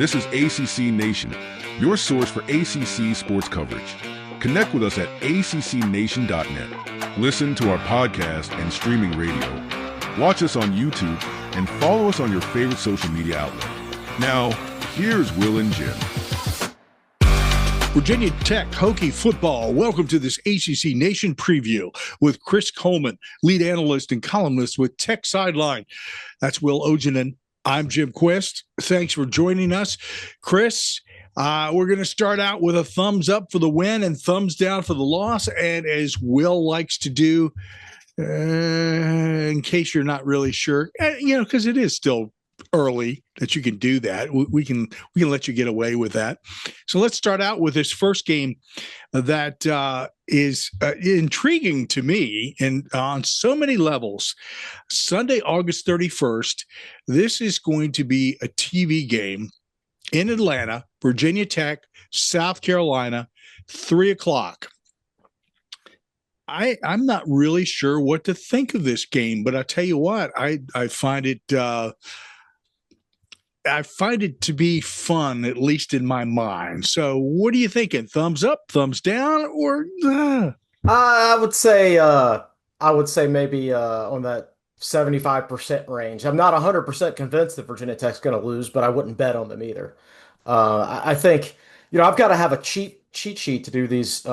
This is ACC Nation, your source for ACC sports coverage. Connect with us at accnation.net. Listen to our podcast and streaming radio. Watch us on YouTube and follow us on your favorite social media outlet. Now, here's Will and Jim. Virginia Tech Hokie football. Welcome to this ACC Nation preview with Chris Coleman, lead analyst and columnist with Tech Sideline. That's Will Ojanen. I'm Jim Quist. Thanks for joining us. Chris, we're going to start out with a thumbs up for the win and thumbs down for the loss. And as Will likes to do, in case you're not really sure, because it is still early that you can do that. We can let you get away with that. So let's start out with this first game that is intriguing to me and on so many levels. Sunday, August 31st, this is going to be a TV game in Atlanta, Virginia Tech, South Carolina, 3:00. I'm not really sure what to think of this game, but I tell you what, I find it to be fun, at least in my mind. So what are you thinking? Thumbs up, thumbs down, or? I would say maybe on that 75% range. I'm not 100% convinced that Virginia Tech's going to lose, but I wouldn't bet on them either. I think, I've got to have a cheat sheet to do these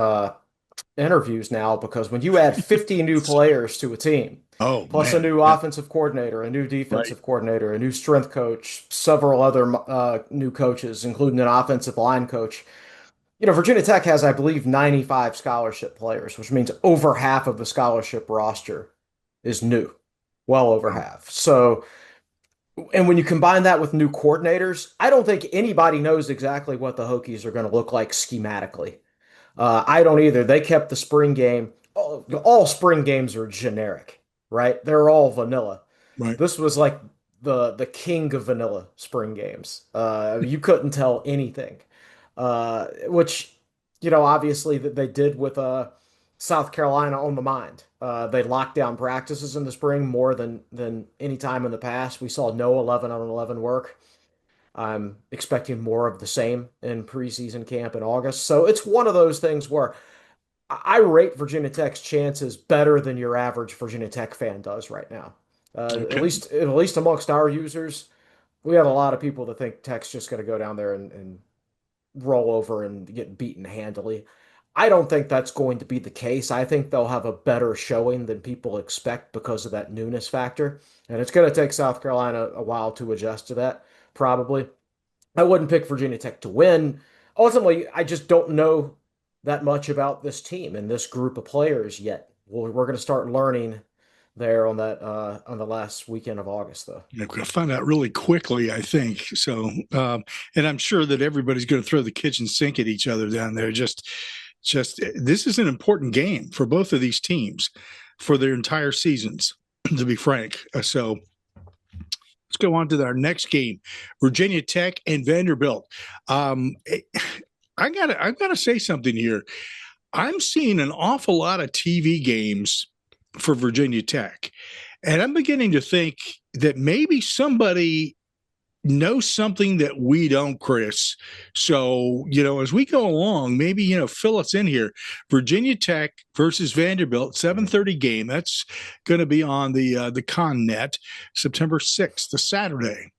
interviews now, because when you add 50 new players to a team, plus a new offensive coordinator, a new defensive coordinator, a new strength coach, several other new coaches, including an offensive line coach. Virginia Tech has, I believe, 95 scholarship players, which means over half of the scholarship roster is new, well over half. So, and when you combine that with new coordinators, I don't think anybody knows exactly what the Hokies are going to look like schematically. I don't either. They kept the spring game. All spring games are generic, right? They're all vanilla. Right. This was like the king of vanilla spring games. You couldn't tell anything, which, obviously that they did with South Carolina on the mind. They locked down practices in the spring more than any time in the past. We saw no 11-on-11 work. I'm expecting more of the same in preseason camp in August. So it's one of those things where I rate Virginia Tech's chances better than your average Virginia Tech fan does right now. Okay. At least amongst our users, we have a lot of people that think Tech's just going to go down there and roll over and get beaten handily. I don't think that's going to be the case. I think they'll have a better showing than people expect because of that newness factor. And it's going to take South Carolina a while to adjust to that, probably. I wouldn't pick Virginia Tech to win. Ultimately, I just don't know that much about this team and this group of players yet. We're going to start learning there on the last weekend of August, though. We're going to find out really quickly, I think. So, and I'm sure that everybody's going to throw the kitchen sink at each other down there. Just this is an important game for both of these teams for their entire seasons, to be frank. So let's go on to our next game, Virginia Tech and Vanderbilt. I gotta say something here. I'm seeing an awful lot of TV games for Virginia Tech, and I'm beginning to think that maybe somebody knows something that we don't, Chris. So, as we go along, maybe, fill us in here. Virginia Tech versus Vanderbilt, 7:30 game. That's going to be on the ConNet, September 6th, the Saturday.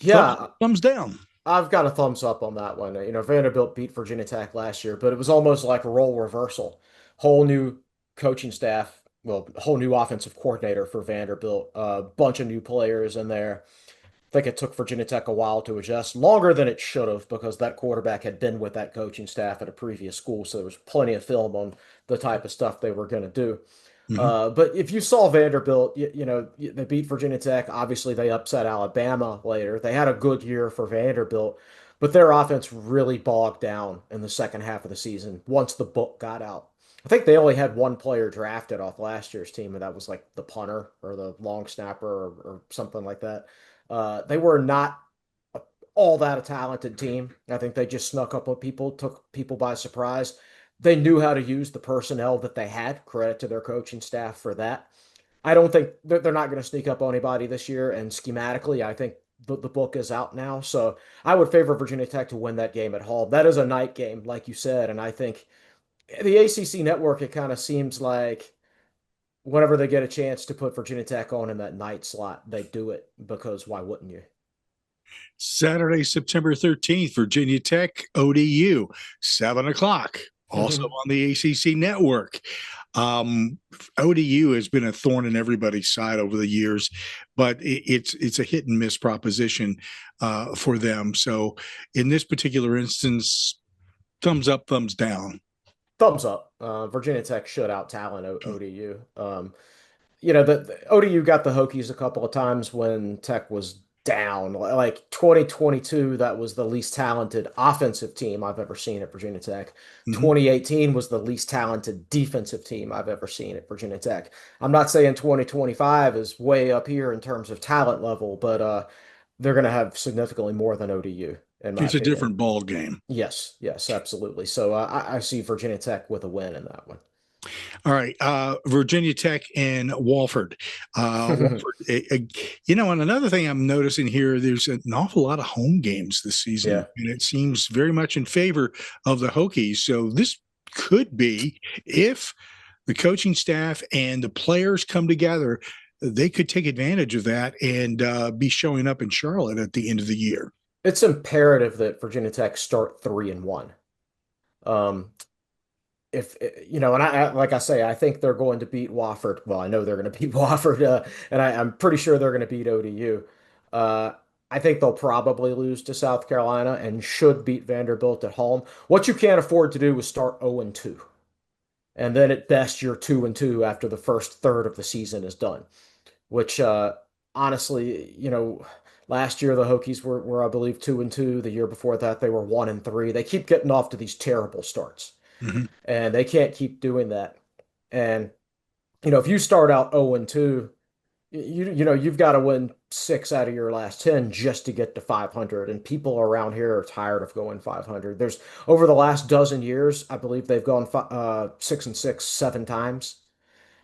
Yeah. Thumbs down. I've got a thumbs up on that one. Vanderbilt beat Virginia Tech last year, but it was almost like a role reversal. Whole new coaching staff, whole new offensive coordinator for Vanderbilt, a bunch of new players in there. I think it took Virginia Tech a while to adjust, longer than it should have, because that quarterback had been with that coaching staff at a previous school, so there was plenty of film on the type of stuff they were going to do. Mm-hmm. But if you saw Vanderbilt, they beat Virginia Tech. Obviously, they upset Alabama later. They had a good year for Vanderbilt, but their offense really bogged down in the second half of the season once the book got out. I think they only had one player drafted off last year's team, and that was like the punter or the long snapper or something like that. They were not all that a talented team. I think they just snuck up on people, took people by surprise. They knew how to use the personnel that they had. Credit to their coaching staff for that. I don't think they're not going to sneak up on anybody this year. And schematically, I think the book is out now. So I would favor Virginia Tech to win that game at home. That is a night game, like you said, and I think the ACC network, it kind of seems like whenever they get a chance to put Virginia Tech on in that night slot, they do it because why wouldn't you? Saturday, September 13th, Virginia Tech, ODU, 7 o'clock, also on the ACC network. ODU has been a thorn in everybody's side over the years, but it's a hit and miss proposition for them. So in this particular instance, thumbs up, thumbs down. Thumbs up. Virginia Tech should out talent ODU. The ODU got the Hokies a couple of times when Tech was down. Like 2022, that was the least talented offensive team I've ever seen at Virginia Tech. 2018 was the least talented defensive team I've ever seen at Virginia Tech. I'm not saying 2025 is way up here in terms of talent level, but they're going to have significantly more than ODU, in my It's a opinion. different ball game. Yes, yes, absolutely. So I see Virginia Tech with a win in that one. All right, Virginia Tech and Wofford. And another thing I'm noticing here, there's an awful lot of home games this season, Yeah. and it seems very much in favor of the Hokies. So this could be, if the coaching staff and the players come together, they could take advantage of that and be showing up in Charlotte at the end of the year. It's imperative that Virginia Tech start 3-1. If and like I say, I think they're going to beat Wofford. Well, I know they're going to beat Wofford, and I'm pretty sure they're going to beat ODU. I think they'll probably lose to South Carolina and should beat Vanderbilt at home. What you can't afford to do is start 0-2, and then at best you're 2-2 after the first third of the season is done. Which honestly, last year the Hokies were I believe 2-2. The year before that they were 1-3. They keep getting off to these terrible starts. And they can't keep doing that. And if you start out 0-2, you've got to win 6 out of your last 10 just to get to 500. And people around here are tired of going 500. There's over the last dozen years, I believe they've gone 6-6 7 times,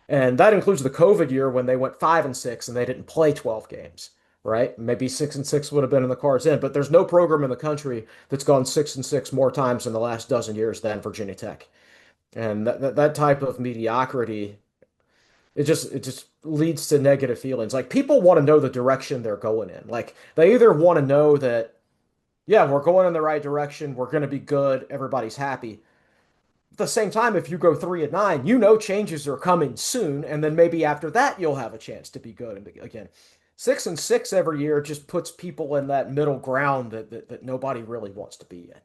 and that includes the COVID year when they went 5-6 and they didn't play 12 games. Right? Maybe 6-6 would have been in the cards then, but there's no program in the country that's gone 6-6 more times in the last dozen years than Virginia Tech. And that type of mediocrity, it just leads to negative feelings. Like, people want to know the direction they're going in. Like, they either want to know that, yeah, we're going in the right direction, we're going to be good, everybody's happy. At the same time, if you go 3-9, changes are coming soon, and then maybe after that you'll have a chance to be good again. 6-6 every year just puts people in that middle ground that nobody really wants to be in.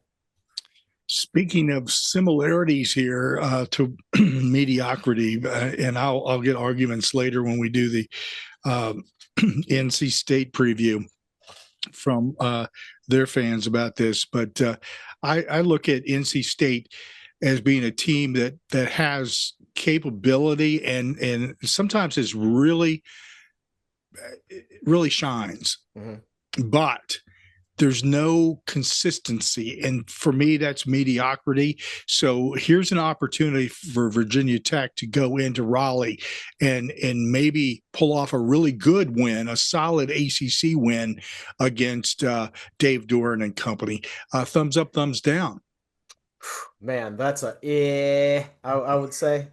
Speaking of similarities here to mediocrity, and I'll get arguments later when we do the NC State preview from their fans about this, but I look at NC State as being a team that has capability and sometimes is really shines, but there's no consistency. And for me, that's mediocrity. So here's an opportunity for Virginia Tech to go into Raleigh and maybe pull off a really good win, a solid ACC win against Dave Doeren and company. Thumbs up, thumbs down. Man, that's I would say.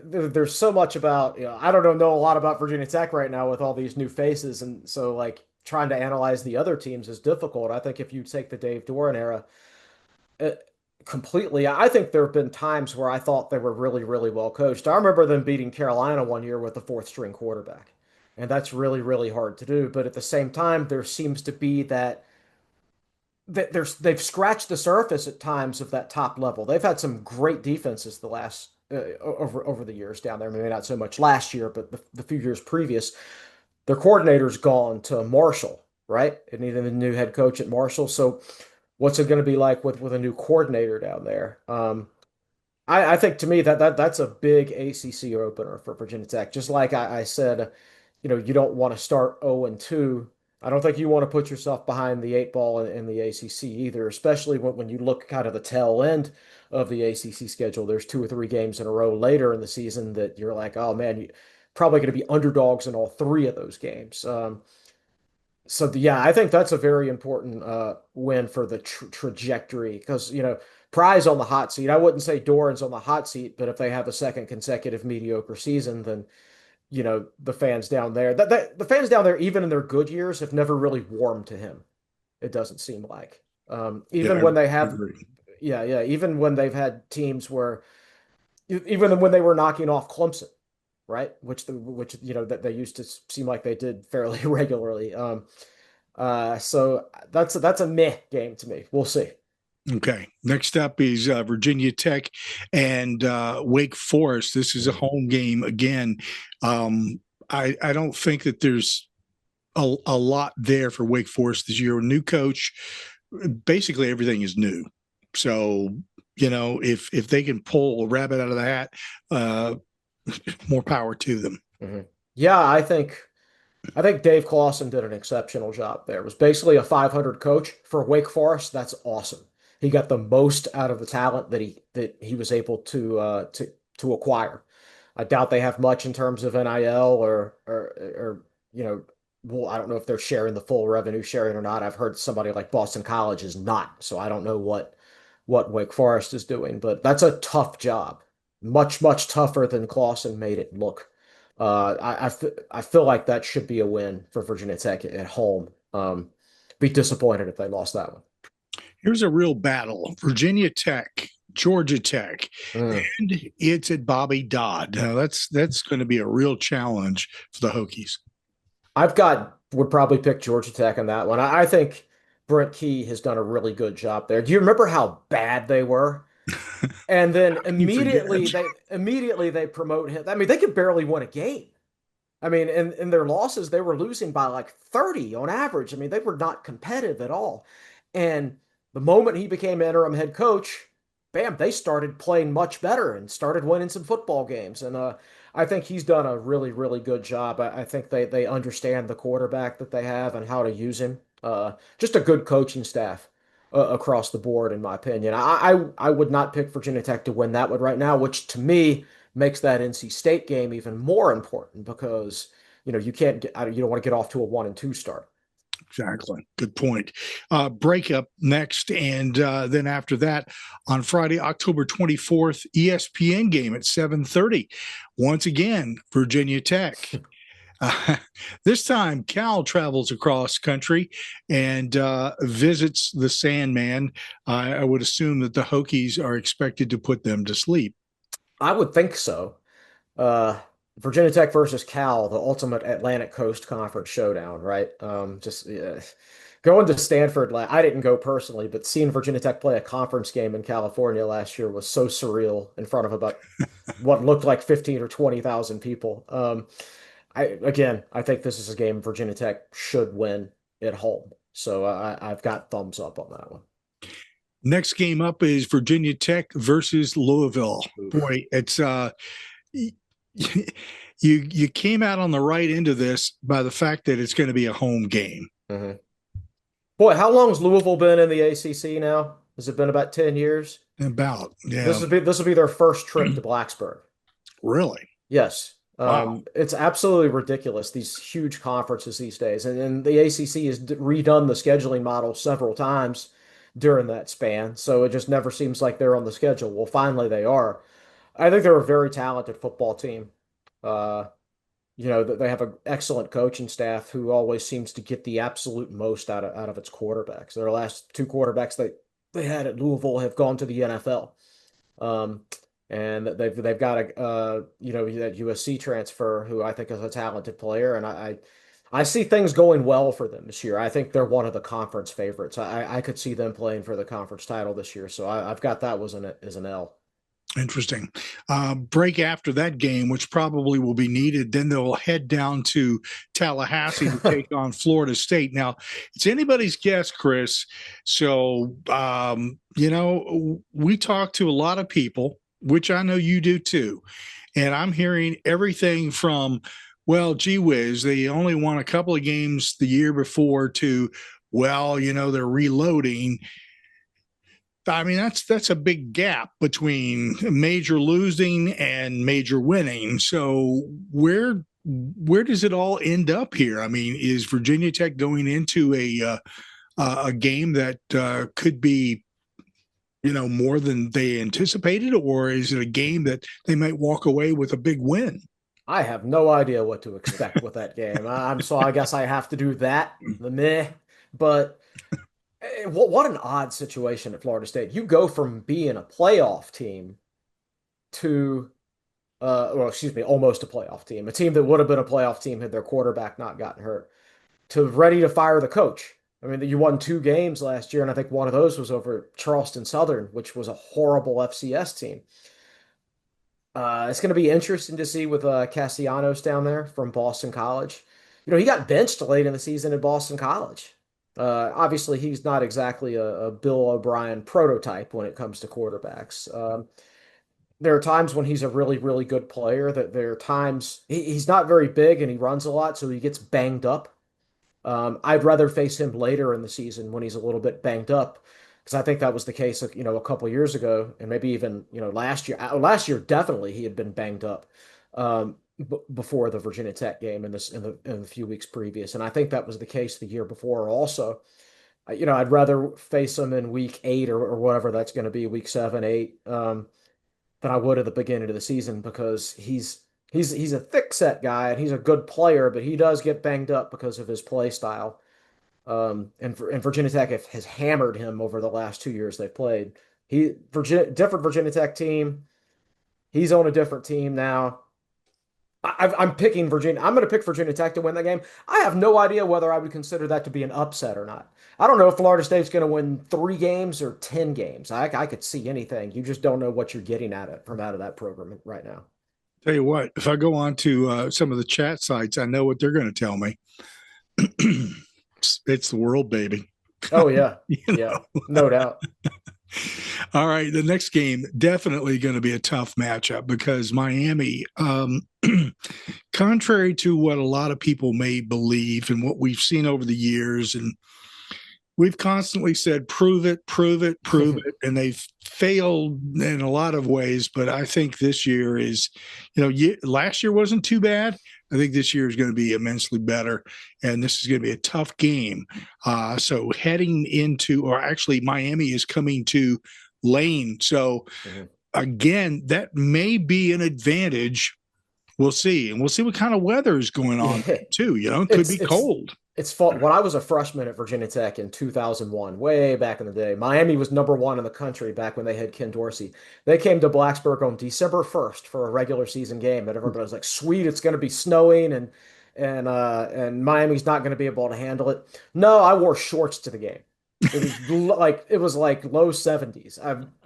There's so much about, I don't know a lot about Virginia Tech right now with all these new faces, and so like trying to analyze the other teams is difficult. I think if you take the Dave Doeren era completely, I think there have been times where I thought they were really, really well coached. I remember them beating Carolina one year with a fourth string quarterback, and that's really, really hard to do. But at the same time, there seems to be that they've scratched the surface at times of that top level. They've had some great defenses the last over the years down there. Maybe not so much last year, but the few years previous. Their coordinator's gone to Marshall, right? And even the new head coach at Marshall. So what's it going to be like with a new coordinator down there? I think to me that's a big ACC opener for Virginia Tech. Just like I said, you don't want to start 0-2. I don't think you want to put yourself behind the 8 ball in the ACC either, especially when you look kind of the tail end of the ACC schedule. There's 2 or 3 games in a row later in the season that you're like, oh man, you're probably going to be underdogs in all 3 of those games. Yeah, I think that's a very important win for the trajectory because Pry's on the hot seat. I wouldn't say Doran's on the hot seat, but if they have a second consecutive mediocre season, then the fans down there, the fans down there, even in their good years, have never really warmed to him. It doesn't seem like. Yeah, Even I when they have, agree. yeah, even when they've had teams where, even when they were knocking off Clemson, right? Which that they used to seem like they did fairly regularly. So that's a meh game to me. We'll see. Okay. Next up is Virginia Tech and Wake Forest. This is a home game again. I don't think that there's a lot there for Wake Forest this year. New coach, basically everything is new. So, if they can pull a rabbit out of the hat, more power to them. Mhm. Yeah, I think Dave Clawson did an exceptional job there. It was basically a 500 coach for Wake Forest. That's awesome. He got the most out of the talent that he was able to acquire. I doubt they have much in terms of NIL or well, I don't know if they're sharing the full revenue sharing or not. I've heard somebody like Boston College is not, so I don't know what Wake Forest is doing, but that's a tough job. Much tougher than Clawson made it look. I feel like that should be a win for Virginia Tech at home. Be disappointed if they lost that one. Here's a real battle: Virginia Tech, Georgia Tech, Mm. and it's at Bobby Dodd. Now that's going to be a real challenge for the Hokies. Would probably pick Georgia Tech on that one. I think Brent Key has done a really good job there. Do you remember how bad they were? And then You forget. immediately they promote him. I mean, they could barely win a game. I mean, in their losses, they were losing by like 30 on average. I mean, they were not competitive at all. And the moment he became interim head coach, bam, they started playing much better and started winning some football games. And I think he's done a really, really good job. I think they understand the quarterback that they have and how to use him. Just a good coaching staff across the board, in my opinion. I would not pick Virginia Tech to win that one right now, which to me makes that NC State game even more important because you don't want to get off to a 1-2 start. Exactly. Good point. Breakup next. And then after that, on Friday, October 24th, ESPN game at 7:30. Once again, Virginia Tech. This time, Cal travels across country and visits the Sandman. I would assume that the Hokies are expected to put them to sleep. I would think so. Uh, Virginia Tech versus Cal, the ultimate Atlantic Coast Conference showdown, right? Just going to Stanford. I didn't go personally, but seeing Virginia Tech play a conference game in California last year was so surreal in front of about what looked like 15 or 20,000 people. I think this is a game Virginia Tech should win at home. So I've got thumbs up on that one. Next game up is Virginia Tech versus Louisville. Oof. Boy, it's you came out on the right end of this by the fact that it's going to be a home game. Mhm. Boy, how long has Louisville been in the ACC now? Has it been about 10 years? About, yeah. This will be their first trip to Blacksburg. Really? Yes. Wow. It's absolutely ridiculous, these huge conferences these days. And the ACC has redone the scheduling model several times during that span. So it just never seems like they're on the schedule. Well, finally they are. I think they're a very talented football team. Uh, they have an excellent coaching staff who always seems to get the absolute most out of its quarterbacks. Their last two quarterbacks they had at Louisville have gone to the NFL. Um, and they've got that USC transfer who I think is a talented player, and I see things going well for them this year. I think they're one of the conference favorites. I could see them playing for the conference title this year, so I've got that as an L. Interesting. Break after that game, which probably will be needed. Then they'll head down to Tallahassee to take on Florida State. Now, it's anybody's guess, Chris. So, we talk to a lot of people, which I know you do too. And I'm hearing everything from, well, gee whiz, they only won a couple of games the year before to, well, they're reloading. I mean, that's a big gap between major losing and major winning. So where where does it all end up here? I mean, is Virginia Tech going into a game that could be, more than they anticipated, or is it a game that they might walk away with a big win? I have no idea what to expect with that game. I guess I have to do that. The meh. But what an odd situation at Florida State. You go from being a playoff team to, almost a playoff team, a team that would have been a playoff team had their quarterback not gotten hurt, to ready to fire the coach. I mean, you won 2 games last year, and I think one of those was over Charleston Southern, which was a horrible FCS team. It's going to be interesting to see with Castellanos down there from Boston College. He got benched late in the season at Boston College. Obviously, he's not exactly a Bill O'Brien prototype when it comes to quarterbacks. There are times when he's a really, really good player. That there are times he's not very big and he runs a lot, so he gets banged up. I'd rather face him later in the season when he's a little bit banged up, because I think that was the case, a couple of years ago, and maybe even, last year. Last year, definitely he had been banged up before the Virginia Tech game in the few weeks previous, and I think that was the case the year before also. I'd rather face him in week 8 or whatever that's going to be, week 7, 8, than I would at the beginning of the season, because he's a thick set guy and he's a good player, but he does get banged up because of his play style. And Virginia Tech has hammered him over the last 2 years they've played. Different Virginia Tech team. He's on a different team now. I'm picking Virginia. I'm going to pick Virginia Tech to win the game. I have no idea whether I would consider that to be an upset or not. I don't know if Florida State's going to win 3 games or 10 games. I could see anything. You just don't know what you're getting out of that program right now. Tell you what, if I go on to some of the chat sites, I know what they're going to tell me. It's the world, baby. Oh, yeah. Yeah, no doubt. All right, the next game, definitely going to be a tough matchup, because Miami, contrary to what a lot of people may believe and what we've seen over the years, and we've constantly said, prove it, prove it, prove it. And they've failed in a lot of ways. But I think this year is, last year wasn't too bad. I think this year is going to be immensely better. And this is going to be a tough game. So heading into, or actually Miami is coming to Lane. So again, that may be an advantage. We'll see. And we'll see what kind of weather is going on too. It could be cold. It's fun. When I was a freshman at Virginia Tech in 2001, way back in the day, Miami was #1 in the country back when they had Ken Dorsey. They came to Blacksburg on December 1st for a regular season game, and everybody was like, "Sweet, it's going to be snowing, and Miami's not going to be able to handle it." No, I wore shorts to the game. It was like low 70s.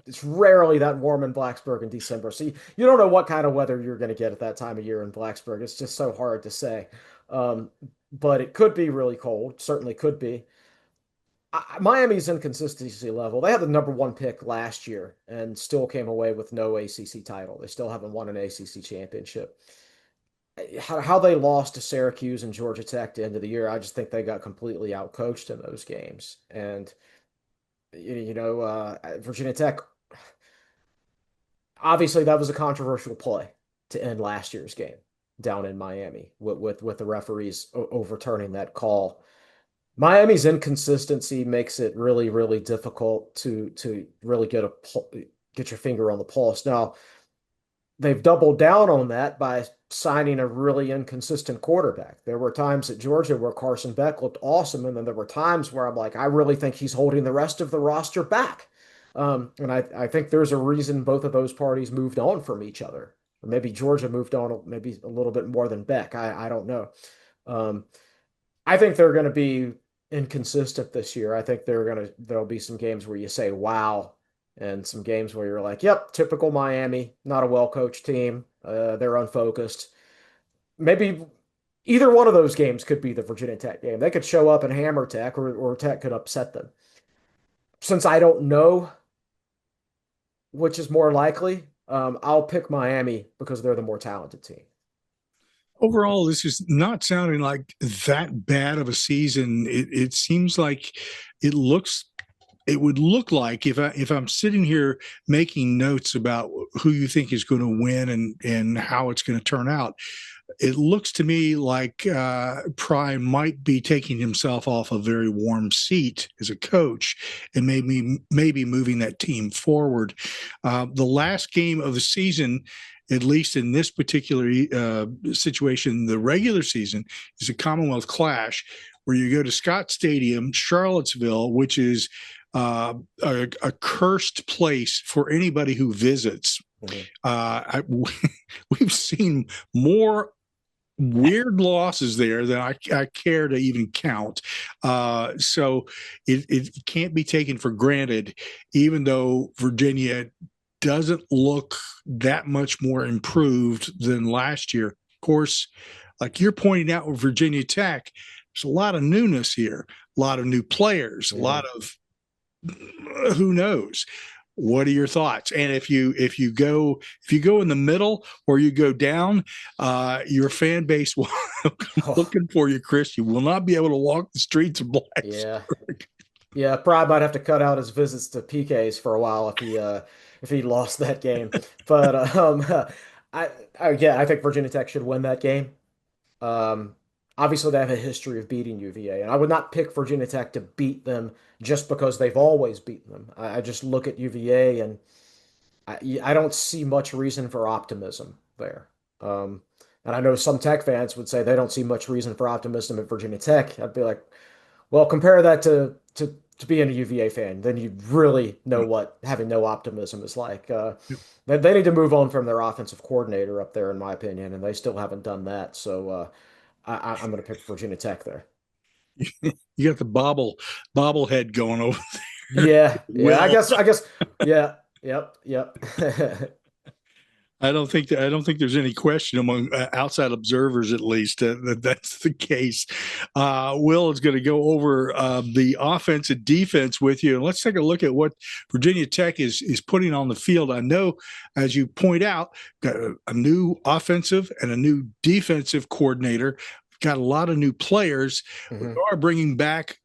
It's rarely that warm in Blacksburg in December, so you don't know what kind of weather you're going to get at that time of year in Blacksburg. It's just so hard to say. But it could be really cold. Certainly could be. Miami's inconsistency level. They had the #1 pick last year and still came away with no ACC title. They still haven't won an ACC championship. How they lost to Syracuse and Georgia Tech at the end of the year, I just think they got completely outcoached in those games. And, Virginia Tech, obviously that was a controversial play to end last year's game down in Miami with the referees overturning that call. Miami's inconsistency makes it really, really difficult to really get your finger on the pulse. Now, they've doubled down on that by signing a really inconsistent quarterback. There were times at Georgia where Carson Beck looked awesome, and then there were times where I'm like, I really think he's holding the rest of the roster back. And I think there's a reason both of those parties moved on from each other. Or maybe Georgia moved on maybe a little bit more than Beck. I don't know. I think they're going to be inconsistent this year. I think there'll be some games where you say, wow, and some games where you're like, yep, typical Miami, not a well-coached team. They're unfocused. Maybe either one of those games could be the Virginia Tech game. They could show up and hammer Tech, or Tech could upset them. Since I don't know which is more likely, I'll pick Miami because they're the more talented team. Overall, this is not sounding like that bad of a season. It seems like it would look like, if I'm sitting here making notes about who you think is going to win and how it's going to turn out, it looks to me like Pry might be taking himself off a very warm seat as a coach and maybe moving that team forward. The last game of the season, at least in this particular situation, the regular season, is a Commonwealth Clash where you go to Scott Stadium, Charlottesville, which is a cursed place for anybody who visits. We've seen more weird losses there than I care to even count. So it can't be taken for granted, even though Virginia doesn't look that much more improved than last year. Of course, like you're pointing out with Virginia Tech, there's a lot of newness here, a lot of new players, a lot of who knows. What are your thoughts? And if you go in the middle or you go down, your fan base will looking for you, Chris. You will not be able to walk the streets of Blacksburg. Yeah, probably might have to cut out his visits to PK's for a while if he lost that game. But I think Virginia Tech should win that game. Um, Obviously, they have a history of beating UVA, and I would not pick Virginia Tech to beat them just because they've always beaten them. I just look at UVA, and I don't see much reason for optimism there. And I know some Tech fans would say they don't see much reason for optimism at Virginia Tech. I'd be like, well, compare that to being a UVA fan, then you really know what having no optimism is like. They need to move on from their offensive coordinator up there, in my opinion, and they still haven't done that. So I'm going to pick Virginia Tech there. You got the bobblehead going over there. Yeah, Well, I guess, yeah, yep. I don't think there's any question among outside observers, at least, that that's the case. Will is going to go over the offense and defense with you, and let's take a look at what Virginia Tech is putting on the field. I know, as you point out, got a new offensive and a new defensive coordinator. Got a lot of new players. We are bringing back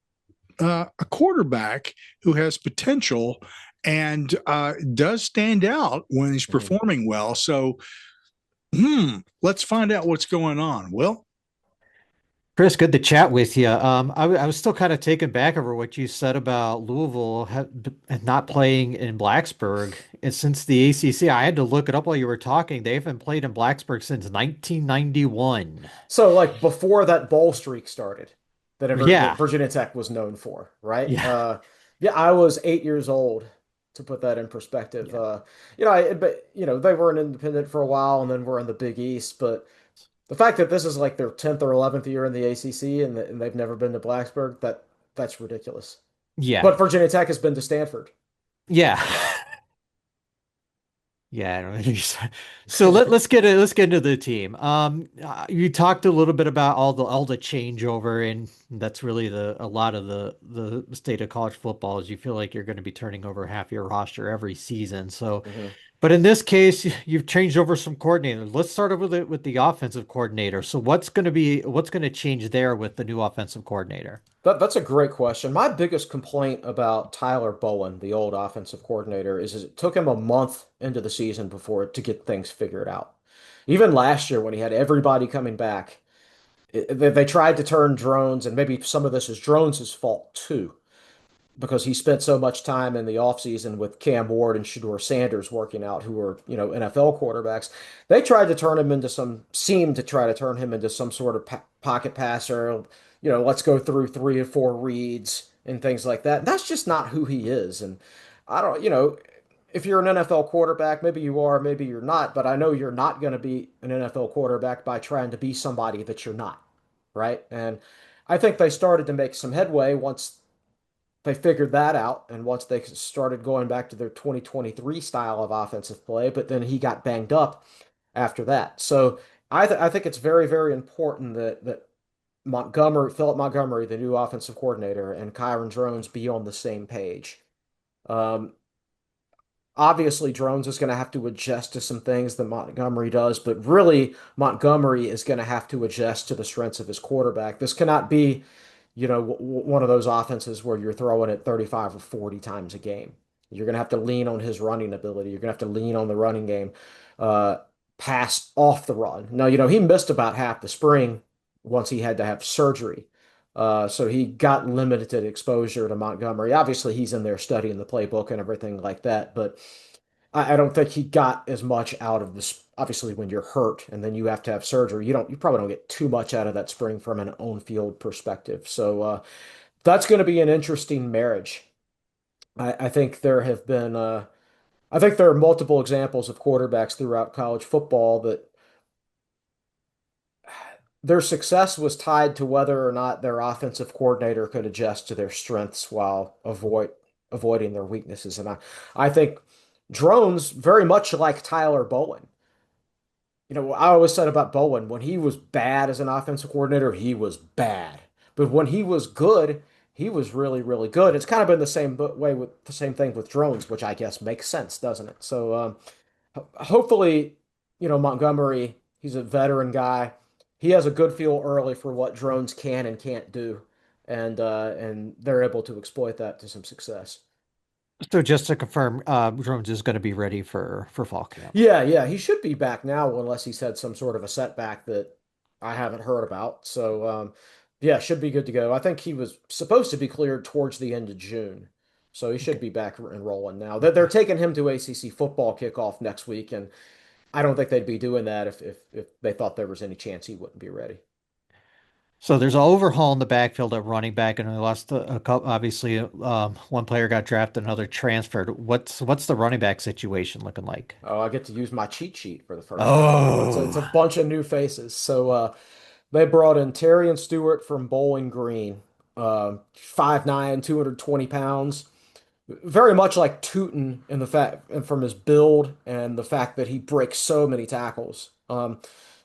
a quarterback who has potential and does stand out when he's performing well. So, let's find out what's going on. Will? Chris, good to chat with you. I was still kind of taken back over what you said about Louisville not playing in Blacksburg. And since the ACC, I had to look it up while you were talking. They haven't played in Blacksburg since 1991. So, like before that bowl streak started, Yeah. Virginia Tech was known for, right? Yeah. Yeah, I was 8 years old, to put that in perspective. Yeah. They were an independent for a while, and then we're in the Big East, but the fact that this is like their 10th or 11th year in the ACC and they've never been to Blacksburg, that's ridiculous. Yeah. But Virginia Tech has been to Stanford. Yeah. Yeah, I don't know. So let's get into the team. You talked a little bit about all the changeover, and that's really a lot of the state of college football is you feel like you're going to be turning over half your roster every season. So, but in this case, you've changed over some coordinators. Let's start over with the offensive coordinator. So what's going to change there with the new offensive coordinator? That's a great question. My biggest complaint about Tyler Bowen, the old offensive coordinator, is it took him a month into the season to get things figured out. Even last year when he had everybody coming back, they tried to turn Drones, and maybe some of this is Drones' fault too, because he spent so much time in the offseason with Cam Ward and Shedeur Sanders working out, who are, NFL quarterbacks. They seemed to try to turn him into some sort of pocket passer. Let's go through 3 or 4 reads and things like that. That's just not who he is. And I don't, if you're an NFL quarterback, maybe you are, maybe you're not, but I know you're not going to be an NFL quarterback by trying to be somebody that you're not, right? And I think they started to make some headway once they figured that out and once they started going back to their 2023 style of offensive play, but then he got banged up after that. So I think it's very, very important that Philip Montgomery, the new offensive coordinator, and Kyron Drones be on the same page. Obviously, Drones is going to have to adjust to some things that Montgomery does, but really, Montgomery is going to have to adjust to the strengths of his quarterback. This cannot be, one of those offenses where you're throwing it 35 or 40 times a game. You're going to have to lean on his running ability. You're going to have to lean on the running game. pass off the run. Now, he missed about half the spring once he had to have surgery. So he got limited exposure to Montgomery. Obviously, he's in there studying the playbook and everything like that, but I don't think he got as much out of this. Obviously, when you're hurt and then you have to have surgery, you probably don't get too much out of that spring from an on field perspective. So that's going to be an interesting marriage. I think there have been I think there are multiple examples of quarterbacks throughout college football that their success was tied to whether or not their offensive coordinator could adjust to their strengths while avoiding their weaknesses. And I think Drones very much like Tyler Bowen. I always said about Bowen, when he was bad as an offensive coordinator, he was bad. But when he was good, he was really, really good. It's kind of been the same way with the same thing with Drones, which I guess makes sense, doesn't it? So hopefully, Montgomery, he's a veteran guy. He has a good feel early for what Drones can and can't do, and they're able to exploit that to some success. So just to confirm, Jones is going to be ready for fall camp. Yeah, yeah, he should be back now unless he's had some sort of a setback that I haven't heard about. So, yeah, should be good to go. I think he was supposed to be cleared towards the end of June, so he should be back and rolling now. They're taking him to ACC football kickoff next week, and I don't think they'd be doing that if they thought there was any chance he wouldn't be ready. So there's an overhaul in the backfield at running back, and we lost a couple. Obviously, one player got drafted, another transferred. What's the running back situation looking like? Oh, I get to use my cheat sheet for the first time. It's a Oh, bunch of new faces. So they brought in Terry and Stewart from Bowling Green, 5'9", 220 pounds. Very much like Tootin in the fact and from his build and the fact that he breaks so many tackles.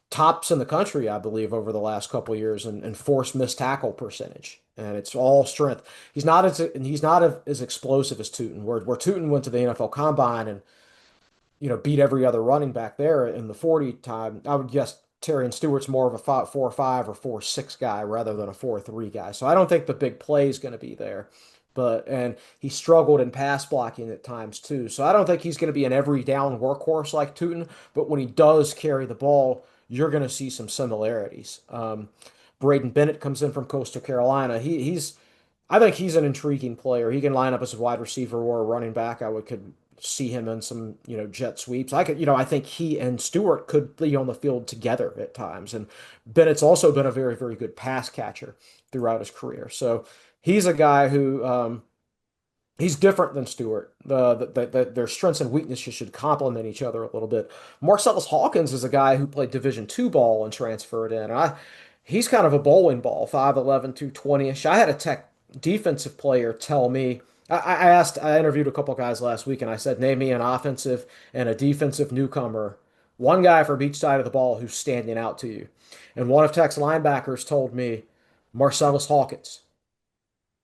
Tops in the country, I believe, over the last couple of years in forced missed tackle percentage. And it's all strength. He's not as explosive as Tootin. Where Tootin went to the NFL Combine and beat every other running back there in the 40 time. I would guess Terry and Stewart's more of a 4.5 or 4.6 guy rather than a 4.3 guy. So I don't think the big play is going to be there. And he struggled in pass blocking at times too. So I don't think he's going to be an every down workhorse like Tootin, but when he does carry the ball, you're going to see some similarities. Braden Bennett comes in from Coastal Carolina. I think he's an intriguing player. He can line up as a wide receiver or a running back. Could see him in some, jet sweeps. I think he and Stewart could be on the field together at times. And Bennett's also been a very, very good pass catcher throughout his career. So he's a guy who he's different than Stewart. Their strengths and weaknesses should complement each other a little bit. Marcellus Hawkins is a guy who played Division II ball and transferred in. He's kind of a bowling ball, 5'11", 220-ish. I had a Tech defensive player tell me, I interviewed a couple guys last week and I said, name me an offensive and a defensive newcomer, one guy from each side of the ball who's standing out to you. And one of Tech's linebackers told me Marcellus Hawkins,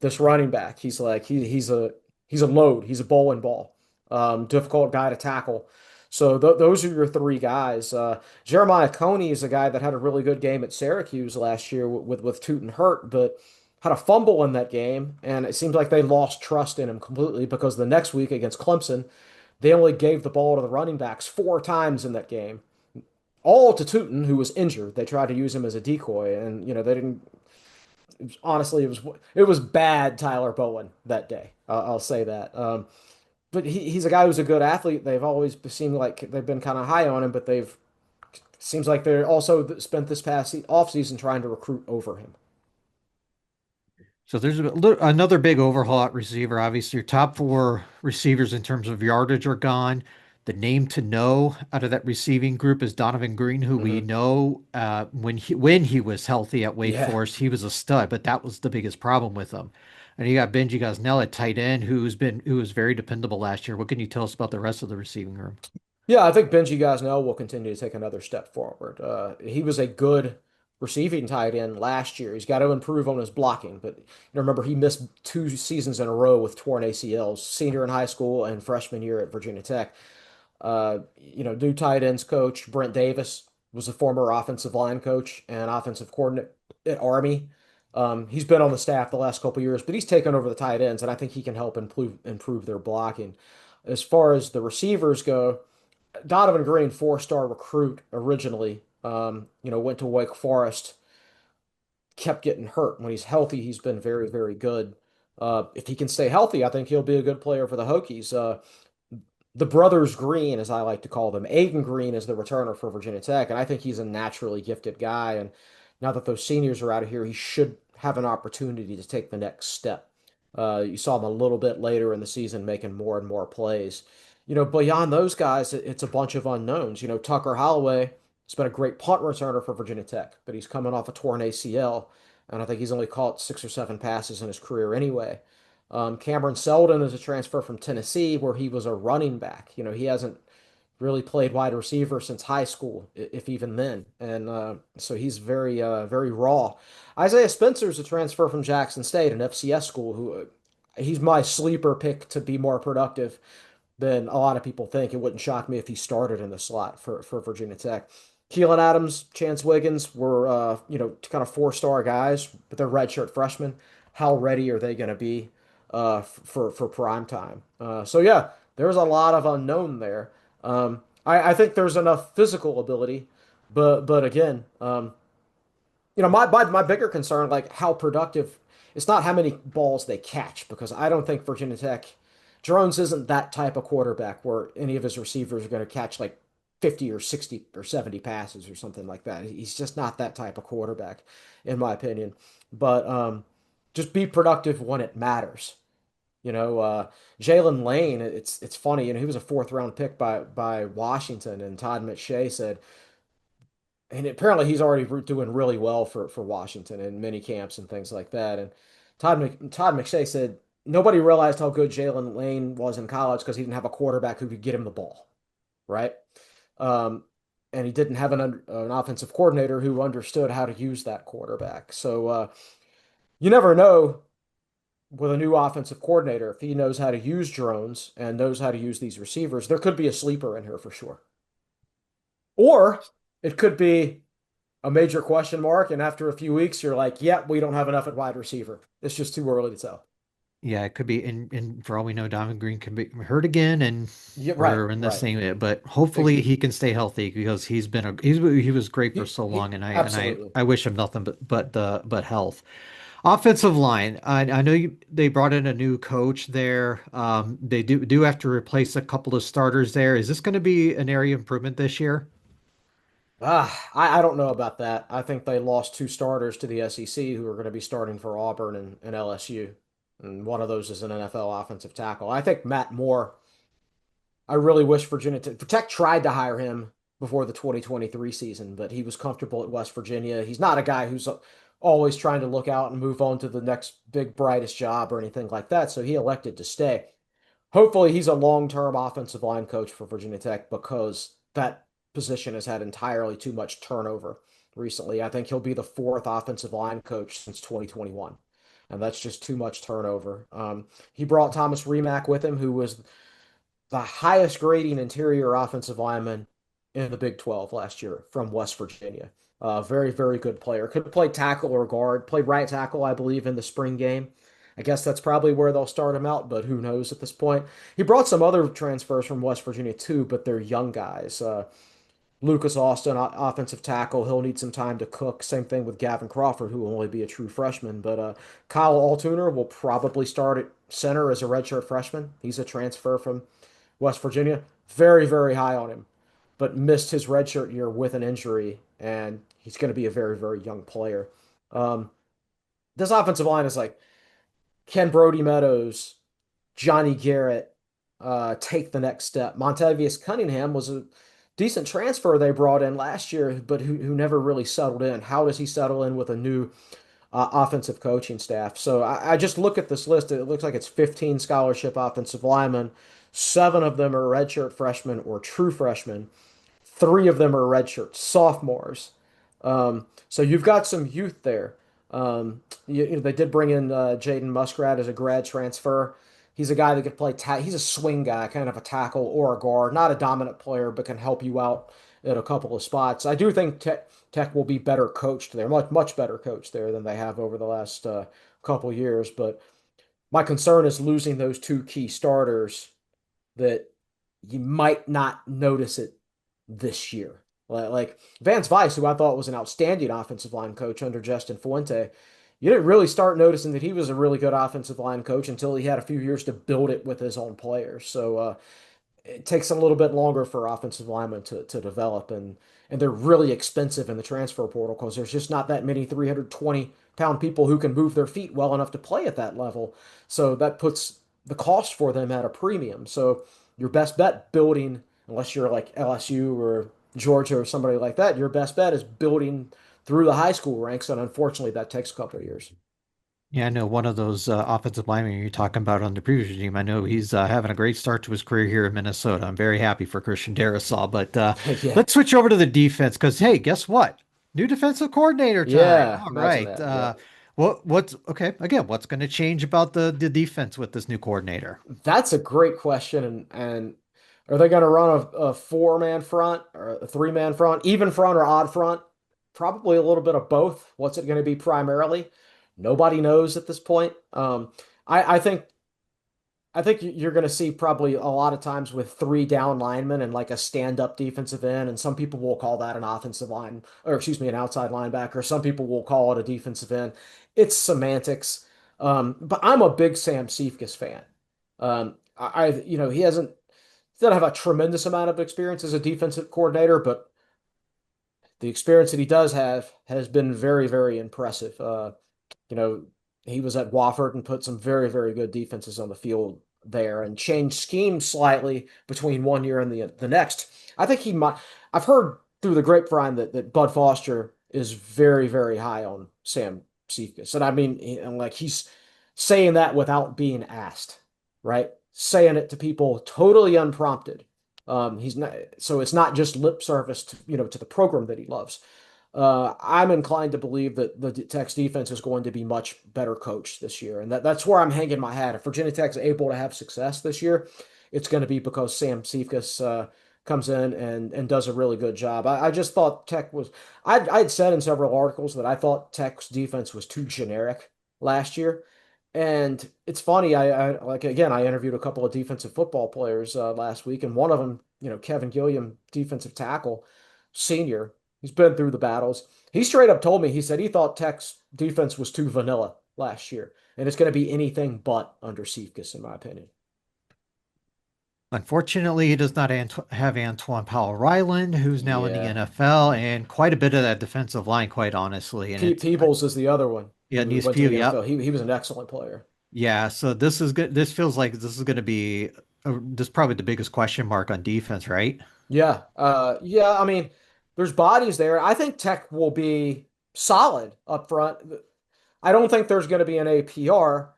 this running back. He's like, he's a load. He's a bowling ball. Difficult guy to tackle. So those are your three guys. Jeremiah Coney is a guy that had a really good game at Syracuse last year with Tootin hurt, but had a fumble in that game, and it seems like they lost trust in him completely because the next week against Clemson, they only gave the ball to the running backs 4 times in that game. All to Tootin, who was injured. They tried to use him as a decoy, and they didn't. Honestly, it was bad Tyler Bowen that day. I'll say that. But he's a guy who's a good athlete. They've always seemed like they've been kind of high on him, but they've seems like they're also spent this past offseason trying to recruit over him. so there's another big overhaul at receiver. Obviously, your top four receivers in terms of yardage are gone. The name to know out of that receiving group is Donovan Green, who we Hmm. know when he was healthy at Wake Yeah. Forest, he was a stud, but that was the biggest problem with him. And you got Benji Gosnell at tight end, who was very dependable last year. What can you tell us about the rest of the receiving room? Yeah, I think Benji Gosnell will continue to take another step forward. He was a good receiving tight end last year. He's got to improve on his blocking, but remember he missed 2 seasons in a row with torn ACLs, senior in high school and freshman year at Virginia Tech. New tight ends coach Brent Davis was a former offensive line coach and offensive coordinator at Army. He's been on the staff the last couple of years, but he's taken over the tight ends, and I think he can help improve their blocking. As far as the receivers go, Donovan Green, four-star recruit originally, went to Wake Forest, kept getting hurt. When he's healthy, he's been very, very good. If he can stay healthy, I think he'll be a good player for the Hokies. The brothers Green, as I like to call them, Aiden Green is the returner for Virginia Tech, and I think he's a naturally gifted guy. And now that those seniors are out of here, he should have an opportunity to take the next step. You saw him a little bit later in the season making more and more plays. Beyond those guys, it's a bunch of unknowns. Tucker Holloway has been a great punt returner for Virginia Tech, but he's coming off a torn ACL, and I think he's only caught 6 or 7 passes in his career anyway. Cameron Seldon is a transfer from Tennessee where he was a running back. He hasn't really played wide receiver since high school, if even then. And so he's very, very raw. Isaiah Spencer is a transfer from Jackson State, an FCS school, who he's my sleeper pick to be more productive than a lot of people think. It wouldn't shock me if he started in the slot for Virginia Tech. Keelan Adams, Chance Wiggins were, kind of four-star guys, but they're redshirt freshmen. How ready are they going to be for prime time? So yeah, there's a lot of unknown there. I think there's enough physical ability, but again, my bigger concern, like how productive, it's not how many balls they catch, because I don't think Virginia Tech, Drones isn't that type of quarterback where any of his receivers are going to catch like 50 or 60 or 70 passes or something like that. He's just not that type of quarterback, in my opinion. But just be productive when it matters. Jalen Lane, it's funny, he was a fourth round pick by Washington, and Todd McShay said, and apparently he's already doing really well for Washington in mini camps and things like that. And Todd McShay said nobody realized how good Jalen Lane was in college because he didn't have a quarterback who could get him the ball, right? Um, and he didn't have an offensive coordinator who understood how to use that quarterback. So you never know with a new offensive coordinator, if he knows how to use drones and knows how to use these receivers, there could be a sleeper in here for sure. Or it could be a major question mark, and after a few weeks, you're like, yeah, we don't have enough at wide receiver. It's just too early to tell. Yeah, it could be, and for all we know, Donovan Green can be hurt again, and Yeah, we're in the right. same. But hopefully, he can stay healthy because he was great for so long, and Absolutely. I wish him nothing but health. Offensive line. I know they brought in a new coach there. They do have to replace a couple of starters there. Is this going to be an area of improvement this year? I don't know about that. I think they lost 2 starters to the SEC who are going to be starting for Auburn and LSU. And one of those is an NFL offensive tackle. I think Matt Moore, I really wish Tech tried to hire him before the 2023 season, but he was comfortable at West Virginia. He's not a guy who's always trying to look out and move on to the next big, brightest job or anything like that. So he elected to stay. Hopefully, he's a long-term offensive line coach for Virginia Tech because that position has had entirely too much turnover recently. I think he'll be the fourth offensive line coach since 2021, and that's just too much turnover. He brought Thomas Remack with him, who was the highest grading interior offensive lineman in the Big 12 last year from West Virginia. Very, very good player. Could play tackle or guard. Played right tackle, I believe, in the spring game. I guess that's probably where they'll start him out, but who knows at this point. He brought some other transfers from West Virginia too, but they're young guys. Lucas Austin, offensive tackle, he'll need some time to cook. Same thing with Gavin Crawford, who will only be a true freshman. But Kyle Altuner will probably start at center as a redshirt freshman. He's a transfer from West Virginia. Very, very high on him, but missed his redshirt year with an injury, and he's going to be a very, very young player. Um, this offensive line is like Ken Brody Meadows, Johnny Garrett take the next step. Montavious Cunningham was a decent transfer they brought in last year, but who never really settled in. How does he settle in with a new offensive coaching staff? So I just look at this list. It looks like it's 15 scholarship offensive linemen. 7 of them are redshirt freshmen or true freshmen. 3 of them are redshirt sophomores. So you've got some youth there. They did bring in Jaden Muskrat as a grad transfer. He's a guy that could play. He's a swing guy, kind of a tackle or a guard, not a dominant player, but can help you out at a couple of spots. I do think Tech will be better coached there, much much better coached there than they have over the last couple of years. But my concern is losing those 2 key starters that you might not notice it this year. Like Vance Vice, who I thought was an outstanding offensive line coach under Justin Fuente, you didn't really start noticing that he was a really good offensive line coach until he had a few years to build it with his own players. So it takes a little bit longer for offensive linemen to develop, and they're really expensive in the transfer portal because there's just not that many 320-pound people who can move their feet well enough to play at that level. So that puts the cost for them at a premium. So your best bet building, unless you're like LSU or Georgia or somebody like that, your best bet is building through the high school ranks, and unfortunately, that takes a couple of years. Yeah, I know one of those offensive linemen you're talking about on the previous team. I know he's having a great start to his career here in Minnesota. I'm very happy for Christian Darrisaw. But Yeah, let's switch over to the defense because, hey, guess what? New defensive coordinator time. yeah, All imagine right. that. Yeah. What's okay? Again, what's going to change about the defense with this new coordinator? That's a great question. And are they going to run a four-man front or a three-man front, even front or odd front? Probably a little bit of both. What's it going to be primarily? Nobody knows at this point. I think you're going to see probably a lot of times with three down linemen and like a stand-up defensive end, and some people will call that an offensive line, or excuse me, an outside linebacker. Some people will call it a defensive end. It's semantics. But I'm a big Sam Cephas fan. He doesn't have a tremendous amount of experience as a defensive coordinator, but the experience that he does have has been very, very impressive. You know, he was at Wofford and put some very, very good defenses on the field there and changed schemes slightly between one year and the next. I think he might. I've heard through the grapevine that Bud Foster is very, very high on Sam Cephas, and I mean, and like he's saying that without being asked, right? Saying it to people totally unprompted. He's not, so it's not just lip service to the program that he loves. I'm inclined to believe that the Tech's defense is going to be much better coached this year, and that's where I'm hanging my hat. If Virginia Tech's able to have success this year, it's going to be because Sam Cephas comes in and does a really good job. I just thought Tech was. I'd said in several articles that I thought Tech's defense was too generic last year. And it's funny, I like again, I interviewed a couple of defensive football players last week, and one of them, Kevin Gilliam, defensive tackle, senior, he's been through the battles. He straight up told me, he said he thought Tech's defense was too vanilla last year, and it's going to be anything but under Cephas, in my opinion. Unfortunately, he does not have Antoine Powell Ryland, who's now in the Yeah, NFL, and quite a bit of that defensive line, quite honestly. And it's Peebles is the other one yeah, who Nice went to Pugh, the yep. NFL. He was an excellent player. Yeah, so this is good. This feels like this is going to be this is probably the biggest question mark on defense, right? Yeah, yeah. I mean, there's bodies there. I think Tech will be solid up front. I don't think there's going to be an APR,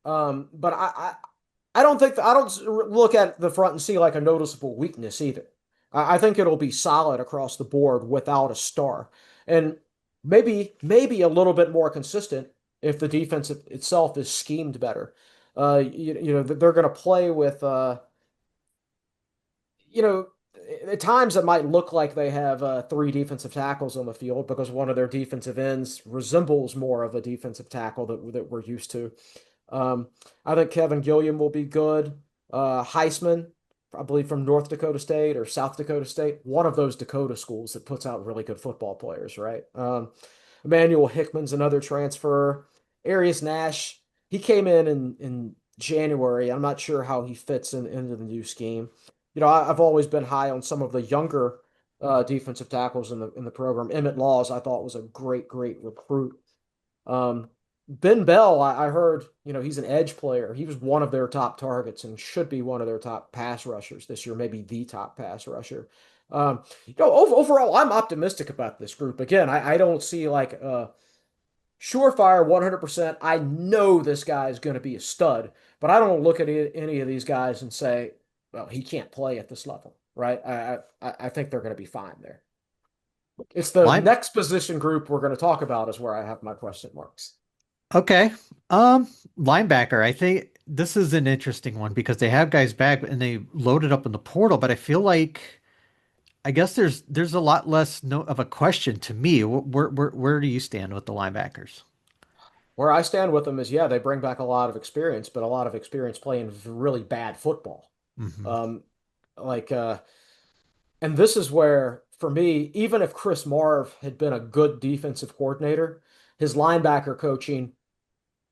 but I don't think I don't look at the front and see like a noticeable weakness either. I think it'll be solid across the board without a star, and maybe a little bit more consistent if the defense itself is schemed better. They're going to play with you know, at times it might look like they have three defensive tackles on the field because one of their defensive ends resembles more of a defensive tackle that we're used to. I think Kevin Gilliam will be good. Heisman, I believe from North Dakota State or South Dakota State, one of those Dakota schools that puts out really good football players, right? Emmanuel Hickman's another transfer. Arius Nash, he came in January. I'm not sure how he fits into the new scheme. I've always been high on some of the younger defensive tackles in the program. Emmett Laws, I thought was a great recruit. Um, Ben Bell, I heard, he's an edge player. He was one of their top targets and should be one of their top pass rushers this year, maybe the top pass rusher. Overall, I'm optimistic about this group. Again, I don't see like surefire 100%. I know this guy is going to be a stud, but I don't look at any of these guys and say, well, he can't play at this level, right? I think they're going to be fine there. It's the Line next position group we're going to talk about is where I have my question marks. Okay. Linebacker. I think this is an interesting one because they have guys back and they loaded up in the portal, but I feel like I guess there's a lot less of a question to me. Where do you stand with the linebackers? Where I stand with them is, yeah, they bring back a lot of experience, but a lot of experience playing really bad football. Hmm. Um, Like, and this is where, for me, even if Chris Marv had been a good defensive coordinator, his linebacker coaching,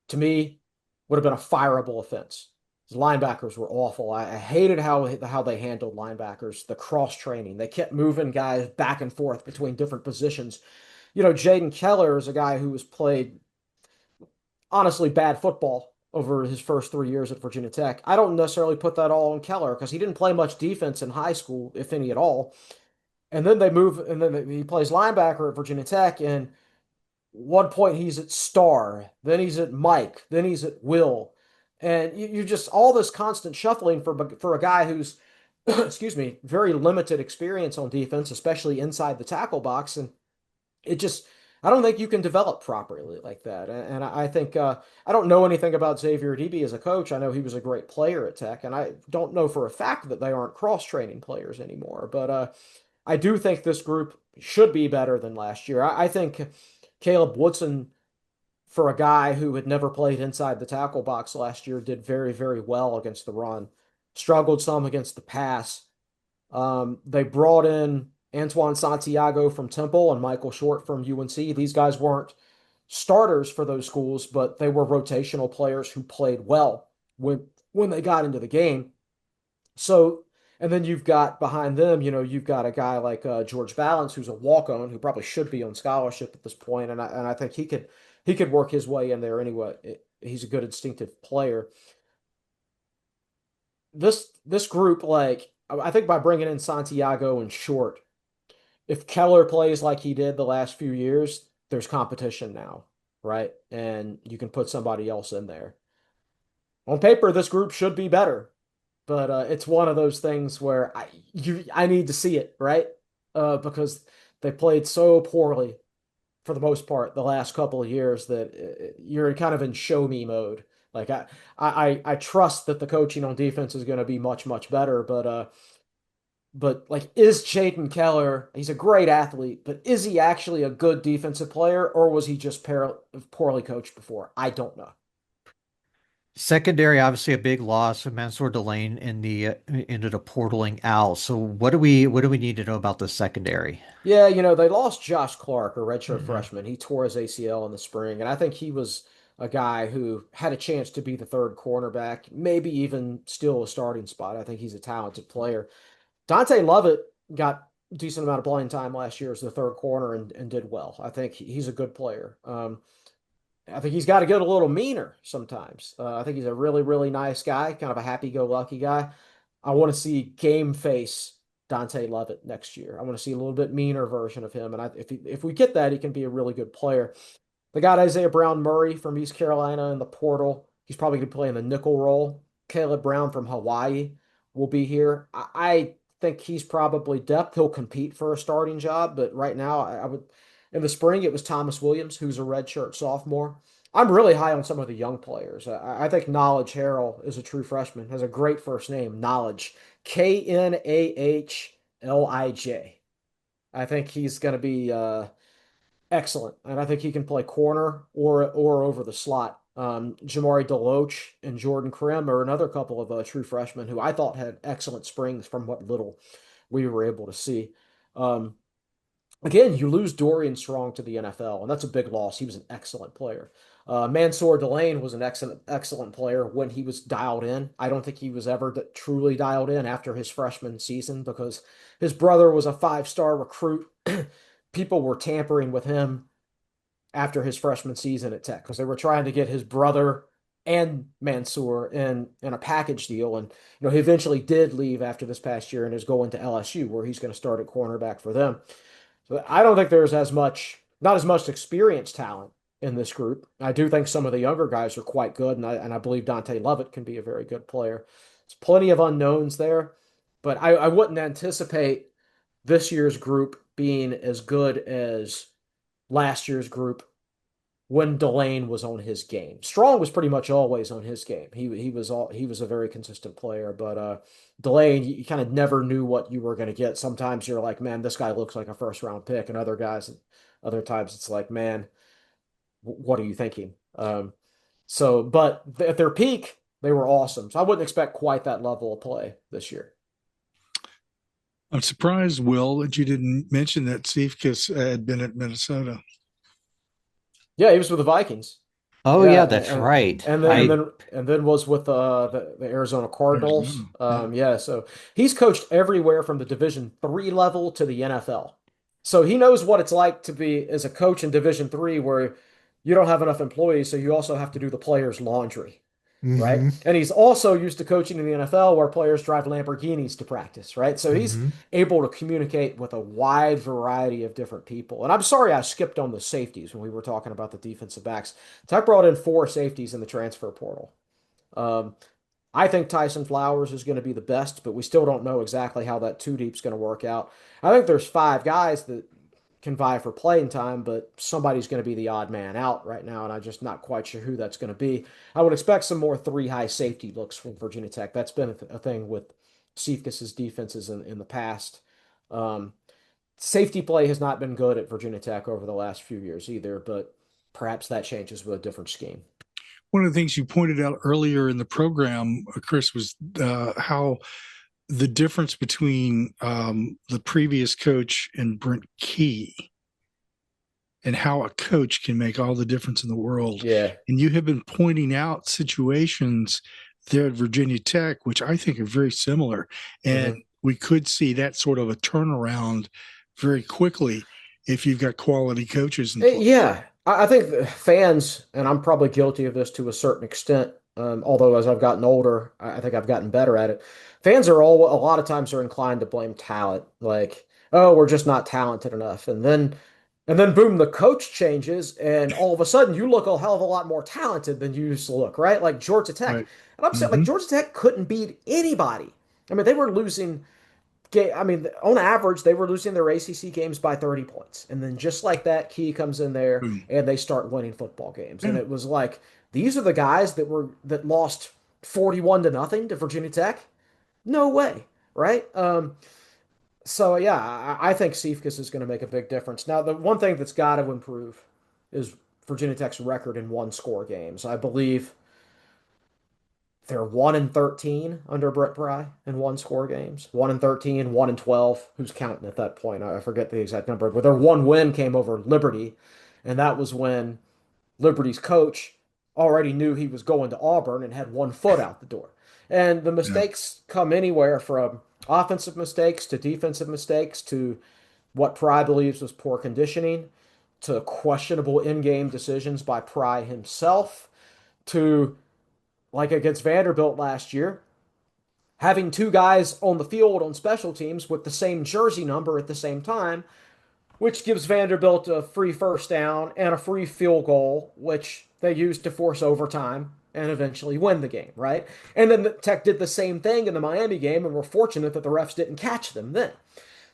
to me, would have been a fireable offense. His linebackers were awful. I hated how they handled linebackers, the cross training. They kept moving guys back and forth between different positions. Jaden Keller is a guy who has played honestly bad football over his first 3 years at Virginia Tech. I don't necessarily put that all on Keller because he didn't play much defense in high school, if any at all. And then he plays linebacker at Virginia Tech, and one point he's at star, then he's at Mike, then he's at Will, and you just all this constant shuffling for a guy who's, excuse me, very limited experience on defense, especially inside the tackle box, and it just I don't think you can develop properly like that. And I think I don't know anything about Xavier Debe as a coach. I know he was a great player at Tech, and I don't know for a fact that they aren't cross training players anymore. But I do think this group should be better than last year. I think Caleb Woodson, for a guy who had never played inside the tackle box last year, did very, very well against the run. Struggled some against the pass. They brought in Antoine Santiago from Temple and Michael Short from UNC. These guys weren't starters for those schools, but they were rotational players who played well when they got into the game. So, and then you've got behind them, you've got a guy like George Balance, who's a walk-on, who probably should be on scholarship at this point, and I think he could work his way in there anyway. He's a good instinctive player. This group, like I think by bringing in Santiago and Short, if Keller plays like he did the last few years, there's competition now, right? And you can put somebody else in there. On paper, this group should be better, but it's one of those things where I need to see it, right? Because they played so poorly for the most part the last couple of years that you're kind of in show me mode. Like I trust that the coaching on defense is going to be much, much better, but like, is Jaden Keller, he's a great athlete, but is he actually a good defensive player, or was he just poorly coached before? I don't know. Secondary, obviously a big loss. Mansour Delane ended up portaling out. So what do we need to know about the secondary? Yeah, they lost Josh Clark, a redshirt Hmm. freshman. He tore his ACL in the spring, and I think he was a guy who had a chance to be the third cornerback, maybe even still a starting spot. I think he's a talented player. Dante Lovett got a decent amount of playing time last year as the third corner and did well. I think he's a good player. I think he's got to get a little meaner sometimes. I think he's a really, really nice guy, kind of a happy-go-lucky guy. I want to see game face Dante Lovett next year. I want to see a little bit meaner version of him, and if we get that, he can be a really good player. They got Isaiah Brown Murray from East Carolina in the portal. He's probably going to play in the nickel role. Caleb Brown from Hawaii will be here. I think he's probably depth. He'll compete for a starting job, but right now I would. In the spring, it was Thomas Williams, who's a redshirt sophomore. I'm really high on some of the young players. I think Knowledge Harrell is a true freshman, has a great first name, Knowledge, Knahlij. I think he's going to be excellent, and I think he can play corner or over the slot. Jamari Deloach and Jordan Krim are another couple of true freshmen who I thought had excellent springs from what little we were able to see. Um, Again, you lose Dorian Strong to the NFL, and that's a big loss. He was an excellent player. Mansour Delane was an excellent player when he was dialed in. I don't think he was ever truly dialed in after his freshman season because his brother was a five-star recruit. People were tampering with him after his freshman season at Tech because they were trying to get his brother and Mansour in a package deal. And he eventually did leave after this past year and is going to LSU where he's going to start at cornerback for them. So I don't think there's not as much experienced talent in this group. I do think some of the younger guys are quite good, and I believe Dante Lovett can be a very good player. There's plenty of unknowns there, but I wouldn't anticipate this year's group being as good as last year's group when Delane was on his game. Strong was pretty much always on his game. He was a very consistent player, but Delane, you kind of never knew what you were going to get. Sometimes you're like, man, this guy looks like a first round pick, and other times it's like, man, what are you thinking? But at their peak, they were awesome. So I wouldn't expect quite that level of play this year. I'm surprised, Will, that you didn't mention that Cephas had been at Minnesota. Yeah, he was with the Vikings. Oh Yeah, yeah, that's right. and then was with the Arizona Cardinals. Arizona. Yeah. Yeah, so he's coached everywhere from the Division 3 level to the NFL. So he knows what it's like to be as a coach in Division 3, where you don't have enough employees, so you also have to do the players' laundry, right? Hmm. And he's also used to coaching in the NFL where players drive Lamborghinis to practice, right? So he's Hmm. able to communicate with a wide variety of different people. And I'm sorry I skipped on the safeties when we were talking about the defensive backs. Tech brought in 4 safeties in the transfer portal. Um, I think Tyson Flowers is going to be the best, but we still don't know exactly how that two deep is going to work out. I think there's 5 guys that can vie for playing time, but somebody's going to be the odd man out right now, and I'm just not quite sure who that's going to be. I would expect some more 3 high safety looks from Virginia Tech. That's been a thing with Cephas's defenses in the past. Um, Safety play has not been good at Virginia Tech over the last few years either, but perhaps that changes with a different scheme. One of the things you pointed out earlier in the program, Chris, was how the difference between the previous coach and Brent Key, and how a coach can make all the difference in the world. Yeah. And you have been pointing out situations there at Virginia Tech, which I think are very similar. And we could see that sort of a turnaround very quickly if you've got quality coaches in place. Yeah, I think fans, and I'm probably guilty of this to a certain extent, although as I've gotten older, I think I've gotten better at it. Fans are all, a lot of times are inclined to blame talent, like, oh, we're just not talented enough. And then boom, the coach changes, and all of a sudden you look a hell of a lot more talented than you used to look, right? Like Georgia Tech. Right. And I'm saying, like, Mm-hmm. Georgia Tech couldn't beat anybody. I mean, they were losing I mean, on average, they were losing their ACC games by 30 points. And then just like that, Key comes in there Boom. and they start winning football games. And Yeah. it was like, these are the guys that lost 41-0 to Virginia Tech. No way, right? So yeah, I think Cephas is going to make a big difference. Now, the one thing that's got to improve is Virginia Tech's record in one-score games. I believe they're 1-13 under Brett Pry in one-score games. 1-13, 1-12. Who's counting at that point? I forget the exact number, but their one win came over Liberty, and that was when Liberty's coach already knew he was going to Auburn and had one foot out the door. And the Yeah. mistakes come anywhere from offensive mistakes to defensive mistakes to what Pry believes was poor conditioning to questionable in-game decisions by Pry himself to, like against Vanderbilt last year, having 2 guys on the field on special teams with the same jersey number at the same time, which gives Vanderbilt a free first down and a free field goal, which they used to force overtime and eventually win the game, right? And then the Tech did the same thing in the Miami game and were fortunate that the refs didn't catch them then.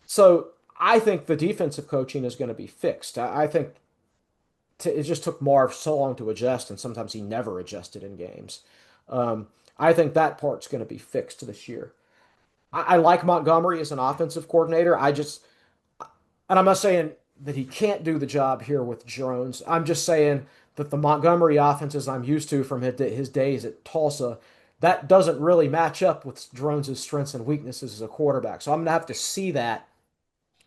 So I think the defensive coaching is going to be fixed. I think it just took Marv so long to adjust, and sometimes he never adjusted in games. I think that part's going to be fixed this year. I like Montgomery as an offensive coordinator. And I'm not saying that he can't do the job here with Jones. I'm just saying that the Montgomery offenses I'm used to from his days at Tulsa, that doesn't really match up with Jones's strengths and weaknesses as a quarterback. So I'm going to have to see that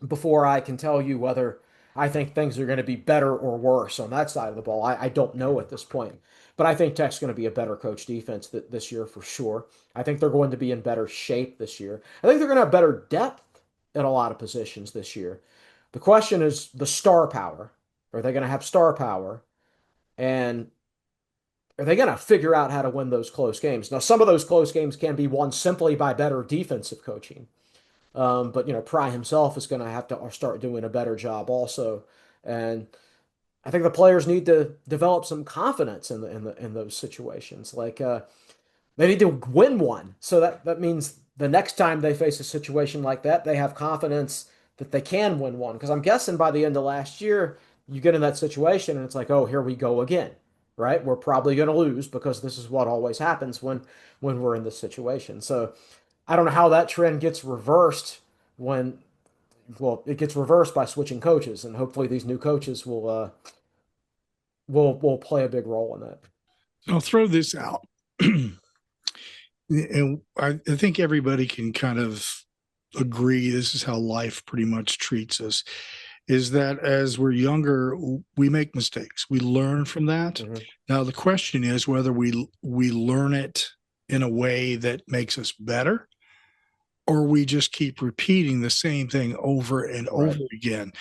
before I can tell you whether I think things are going to be better or worse on that side of the ball. I don't know at this point. But I think Tech's going to be a better coach defense this year for sure. I think they're going to be in better shape this year. I think they're going to have better depth in a lot of positions this year. The question is the star power. Are they going to have star power? And are they going to figure out how to win those close games? Now, some of those close games can be won simply by better defensive coaching. But Pry himself is going to have to start doing a better job also. And I think the players need to develop some confidence in those situations. Like they need to win one. So that means the next time they face a situation like that, they have confidence that they can win one. Because I'm guessing by the end of last year, you get in that situation and it's like, oh, here we go again, right? We're probably going to lose because this is what always happens when we're in this situation. So I don't know how that trend gets reversed when, well, it gets reversed by switching coaches, and hopefully these new coaches will play a big role in that. I'll throw this out. And I think everybody can kind of agree this is how life pretty much treats us, is that as we're younger, we make mistakes. We learn from that. Mhm. Now the question is whether we learn it in a way that makes us better, or we just keep repeating the same thing over and Right. over again.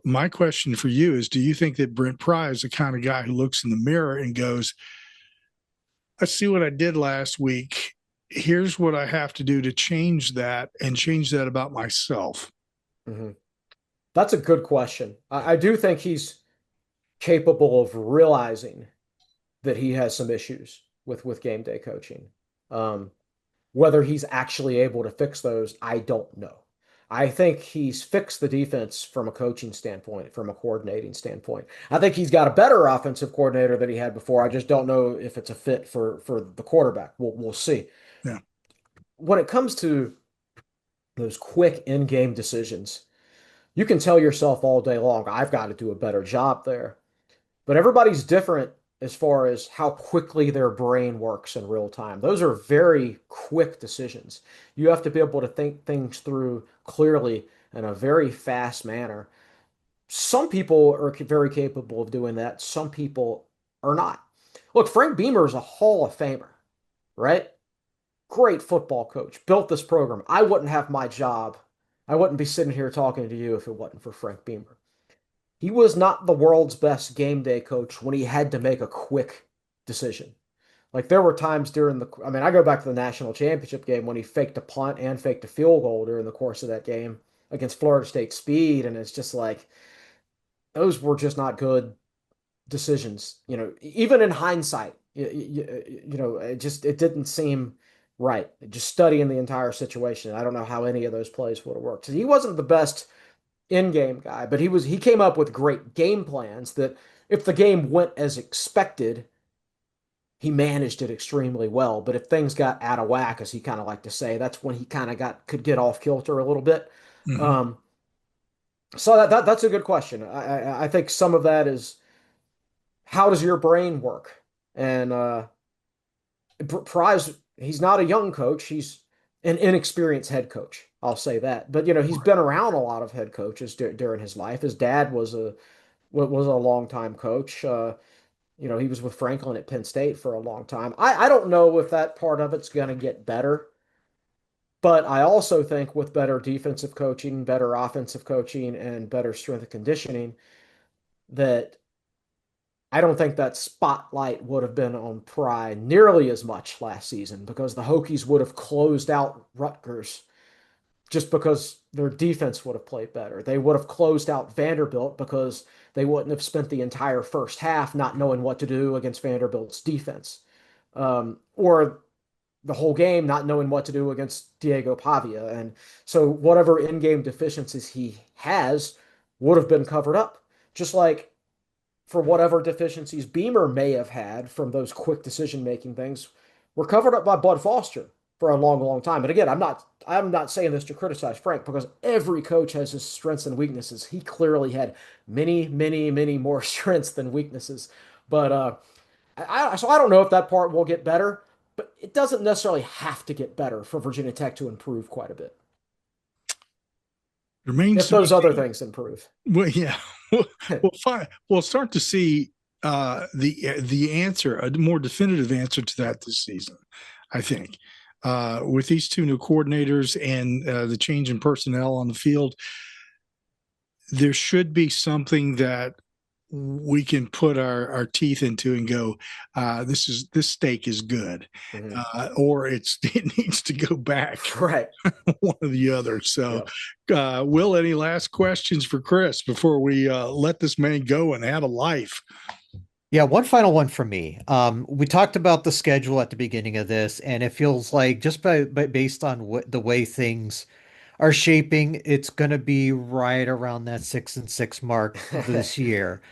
My question for you is, do you think that Brent Pry is the kind of guy who looks in the mirror and goes, I see what I did last week. Here's what I have to do to change that and change that about myself? Mhm. That's a good question. I do think he's capable of realizing that he has some issues with game day coaching. Um, Whether he's actually able to fix those, I don't know. I think he's fixed the defense from a coaching standpoint, from a coordinating standpoint. I think he's got a better offensive coordinator than he had before. I just don't know if it's a fit for the quarterback. We'll see. Yeah. When it comes to those quick in-game decisions, you can tell yourself all day long, I've got to do a better job there. But everybody's different as far as how quickly their brain works in real time. Those are very quick decisions. You have to be able to think things through clearly in a very fast manner. Some people are very capable of doing that. Some people are not. Look, Frank Beamer is a Hall of Famer, right? Great football coach, built this program. I wouldn't have my job. I wouldn't be sitting here talking to you if it wasn't for Frank Beamer. He was not the world's best game day coach when he had to make a quick decision. Like there were times during I mean, I go back to the national championship game when he faked a punt and faked a field goal during the course of that game against Florida State Speed. And it's just like, those were just not good decisions. Even in hindsight, it didn't seem right. Just studying the entire situation, I don't know how any of those plays would have worked. He wasn't the best in-game guy, but he came up with great game plans that if the game went as expected, he managed it extremely well. But if things got out of whack, as he kind of liked to say, that's when he kind of could get off kilter a little bit. Mm-hmm. So that's a good question. I think some of that is how does your brain work? And Pry's he's not a young coach. He's an inexperienced head coach. I'll say that. But he's been around a lot of head coaches during his life. His dad was a longtime coach. He was with Franklin at Penn State for a long time. I don't know if that part of it's going to get better, but I also think with better defensive coaching, better offensive coaching, and better strength and conditioning, that I don't think that spotlight would have been on Pry nearly as much last season because the Hokies would have closed out Rutgers just because their defense would have played better. They would have closed out Vanderbilt because they wouldn't have spent the entire first half not knowing what to do against Vanderbilt's defense, or the whole game not knowing what to do against Diego Pavia. And so whatever in-game deficiencies he has would have been covered up. Just like for whatever deficiencies Beamer may have had from those quick decision-making things were covered up by Bud Foster for a long, long time. But again, I'm not saying this to criticize Frank because every coach has his strengths and weaknesses. He clearly had many, many, many more strengths than weaknesses. But so I don't know if that part will get better, but it doesn't necessarily have to get better for Virginia Tech to improve quite a bit. Remains If those other things improve. Well, yeah, we'll start to see the answer, a more definitive answer to that this season. I think with these two new coordinators and the change in personnel on the field, there should be something that we can put our teeth into and go, this steak is good, or it needs to go back, right? One or the other. So, Will, any last questions for Chris before we let this man go and have a life? Yeah, one final one from me. We talked about the schedule at the beginning of this, and it feels like just based on the way things are shaping, it's going to be right around that 6-6 mark this year.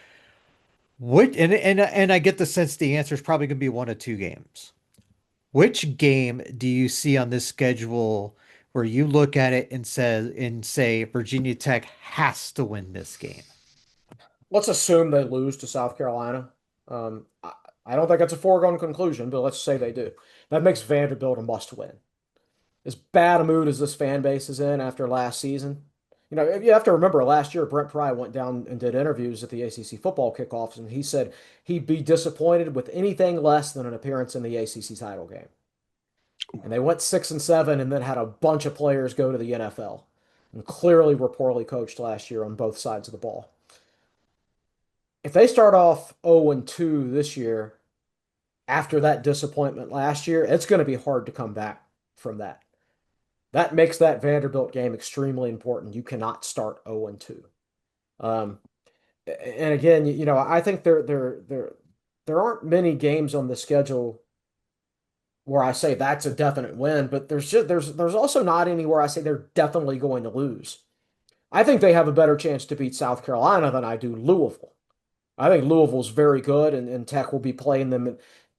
And I get the sense the answer is probably going to be one of two games. Which game do you see on this schedule where you look at it and say Virginia Tech has to win this game? Let's assume they lose to South Carolina. I don't think that's a foregone conclusion, but let's say they do. That makes Vanderbilt a must win. as bad a mood as this fan base is in after last season. You know, you have to remember last year, Brent Pry went down and did interviews at the ACC football kickoffs, and he said he'd be disappointed with anything less than an appearance in the ACC title game. And they went 6-7 and then had a bunch of players go to the NFL and clearly were poorly coached last year on both sides of the ball. If they start off 0-2 this year after that disappointment last year, it's going to be hard to come back from that. That makes that Vanderbilt game extremely important. You cannot start 0-2. And again, you know, I think there aren't many games on the schedule where I say that's a definite win, but there's also not anywhere I say they're definitely going to lose. I think they have a better chance to beat South Carolina than I do Louisville. I think Louisville's very good, and Tech will be playing them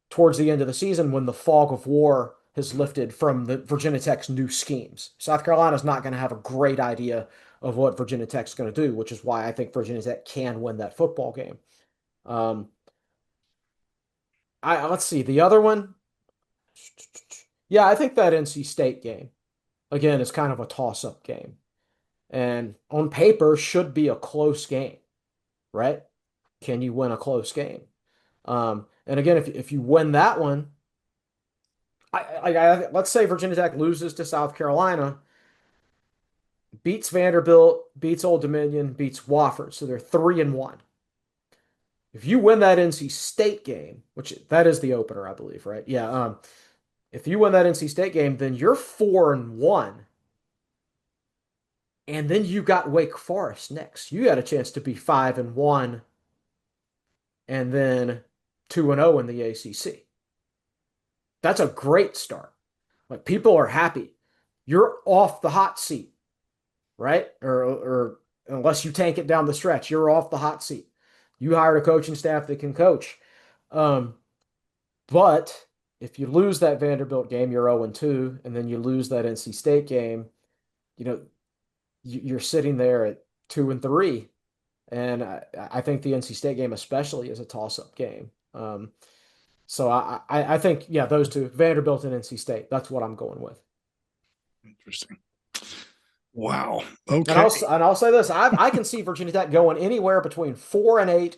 towards the end of the season when the fog of war has lifted from the Virginia Tech's new schemes. South Carolina's not going to have a great idea of what Virginia Tech's going to do, which is why I think Virginia Tech can win that football game. Let's see the other one. Yeah, I think that NC State game again is kind of a toss-up game, and on paper should be a close game, right? Can you win a close game? And again, if you win that one, let's say Virginia Tech loses to South Carolina, beats Vanderbilt, beats Old Dominion, beats Wofford, so they're 3-1. If you win that NC State game, which that is the opener, I believe, right? Yeah. If you win that NC State game, then you're 4-1. And then you got Wake Forest next. You got a chance to be 5-1 and then 2-0 in the ACC. That's a great start. Like, people are happy. You're off the hot seat, right? Or unless you tank it down the stretch, you're off the hot seat. You hired a coaching staff that can coach. But if you lose that Vanderbilt game, you're 0-2, and then you lose that NC State game, you know, you're sitting there at 2-3. And I think the NC State game especially is a toss-up game. So I think, yeah, those two, Vanderbilt and NC State, that's what I'm going with. Interesting. Wow. Okay. And I'll say this, I can see Virginia Tech going anywhere between 4-8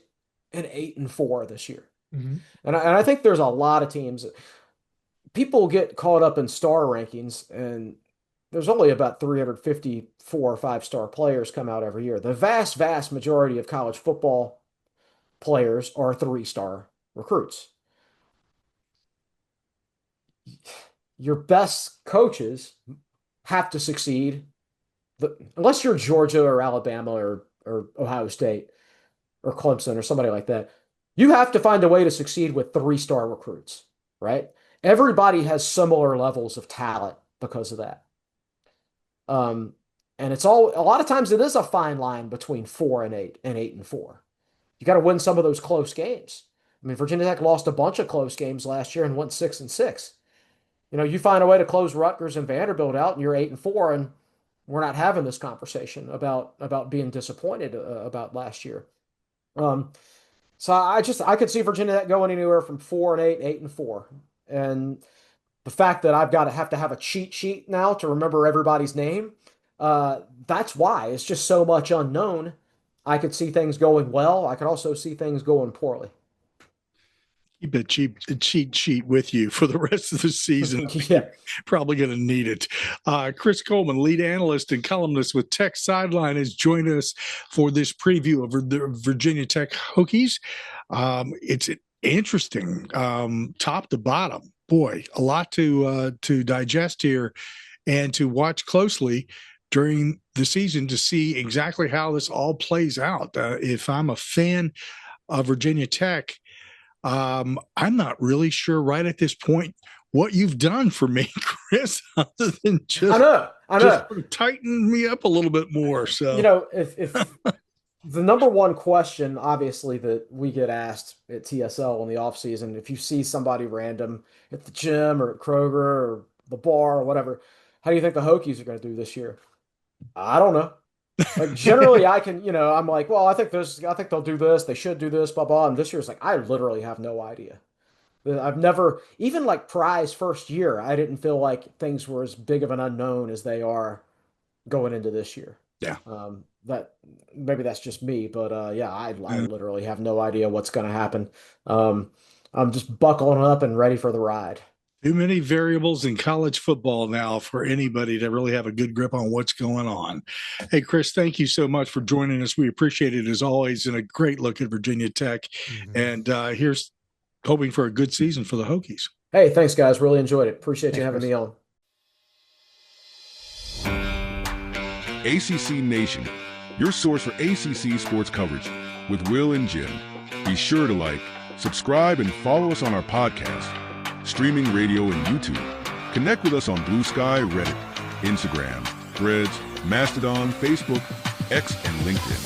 and 8-4 this year. Mm-hmm. And I think there's a lot of teams. People get caught up in star rankings, and there's only about 354 or 5-star players come out every year. The vast, vast majority of college football players are 3-star recruits. Your best coaches have to succeed, unless you're Georgia or Alabama or Ohio State or Clemson or somebody like that. You have to find a way to succeed with 3-star recruits, right? Everybody has similar levels of talent because of that. And it's a lot of times it is a fine line between 4-8 and 8-4. You got to win some of those close games. I mean, Virginia Tech lost a bunch of close games last year and went 6-6. You know, you find a way to close Rutgers and Vanderbilt out, and you're 8-4, and we're not having this conversation about being disappointed about last year. So I could see Virginia Tech going anywhere from 4-8, 8-4, and the fact that I've got to have a cheat sheet now to remember everybody's name, that's why. It's just so much unknown. I could see things going well. I could also see things going poorly. Keep a cheat sheet with you for the rest of the season. Yeah. Probably going to need it. Chris Coleman, lead analyst and columnist with Tech Sideline, has joined us for this preview of the Virginia Tech Hokies. It's interesting, top to bottom. Boy, a lot to digest here and to watch closely during the season to see exactly how this all plays out. If I'm a fan of Virginia Tech, I'm not really sure right at this point what you've done for me, Chris, other than just, I know. Just sort of tighten me up a little bit more. So, you know, if the number one question, obviously, that we get asked at TSL in the offseason, if you see somebody random at the gym or at Kroger or the bar or whatever, how do you think the Hokies are going to do this year? I don't know. Like, generally, I can, you know, I'm like, well, I think they'll do this. They should do this, blah, blah. And this year's like, I literally have no idea. I've never, even like Pry's first year, I didn't feel like things were as big of an unknown as they are going into this year. Yeah. That maybe that's just me, but yeah, I literally have no idea what's going to happen. I'm just buckling up and ready for the ride. Too many variables in college football now for anybody to really have a good grip on what's going on. Hey, Chris, thank you so much for joining us. We appreciate it as always, and a great look at Virginia Tech. And here's hoping for a good season for the Hokies. Hey, thanks, guys. Really enjoyed it. Appreciate you having me on. ACC Nation, your source for ACC sports coverage with Will and Jim. Be sure to like, subscribe, and follow us on our podcast, streaming radio, and YouTube. Connect with us on Blue Sky, Reddit, Instagram, Threads, Mastodon, Facebook, X, and LinkedIn.